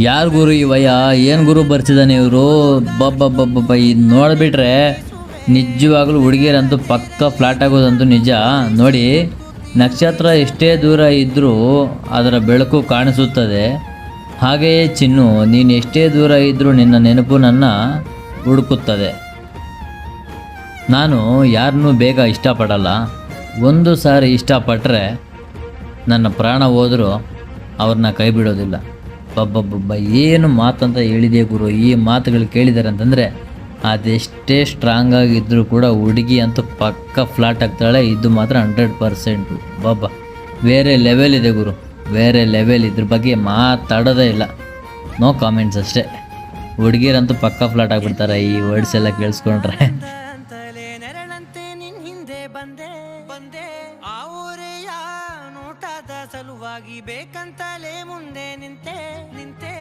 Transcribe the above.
ಯಾರು ಗುರು ಇವಯ್ಯ, ಏನು ಗುರು ಬರ್ತಿದ್ದಾನೆ ಇವರು. ಬಬ್ಬ ಇದು ನೋಡಿಬಿಟ್ರೆ ನಿಜವಾಗ್ಲೂ ಹುಡುಗಿಯರಂತೂ ಪಕ್ಕ ಫ್ಲಾಟ್ ಆಗೋದಂತೂ ನಿಜ. ನೋಡಿ, ನಕ್ಷತ್ರ ಎಷ್ಟೇ ದೂರ ಇದ್ದರೂ ಅದರ ಬೆಳಕು ಕಾಣಿಸುತ್ತದೆ. ಹಾಗೆಯೇ ಚಿನ್ನು, ನೀನು ಎಷ್ಟೇ ದೂರ ಇದ್ದರೂ ನಿನ್ನ ನೆನಪು ನನ್ನ ಹುಡುಕುತ್ತದೆ. ನಾನು ಯಾರನ್ನೂ ಬೇಗ ಇಷ್ಟಪಡಲ್ಲ. ಒಂದು ಸಾರಿ ಇಷ್ಟಪಟ್ಟರೆ ನನ್ನ ಪ್ರಾಣ ಹೋದರೂ ಅವ್ರನ್ನ ಕೈ ಬಿಡೋದಿಲ್ಲ. ಬಬ್ಬ ಏನು ಮಾತಂತ ಹೇಳಿದೆ ಗುರು. ಈ ಮಾತುಗಳು ಕೇಳಿದ್ದಾರೆ ಅಂತಂದರೆ ಅದೆಷ್ಟೇ ಸ್ಟ್ರಾಂಗ್ ಆಗಿದ್ದರೂ ಕೂಡ ಹುಡುಗಿ ಅಂತೂ ಪಕ್ಕ ಫ್ಲಾಟ್ ಆಗ್ತಾಳೆ. ಇದು ಮಾತ್ರ 100%. ಬೇರೆ ಲೆವೆಲ್ ಇದೆ ಗುರು, ಬೇರೆ ಲೆವೆಲ್. ಇದ್ರ ಬಗ್ಗೆ ಮಾತಾಡೋದೇ ಇಲ್ಲ, ನೋ ಕಾಮೆಂಟ್ಸ್ ಅಷ್ಟೇ. ಹುಡುಗಿಯರಂತೂ ಪಕ್ಕ ಫ್ಲಾಟ್ ಆಗಿಬಿಡ್ತಾರೆ ಈ ವರ್ಡ್ಸ್ ಎಲ್ಲ ಕೇಳಿಸ್ಕೊಂಡ್ರೆ. ಸಲುವಾಗಿ ಬೇಕಂತಲೇ ಮುಂದೆ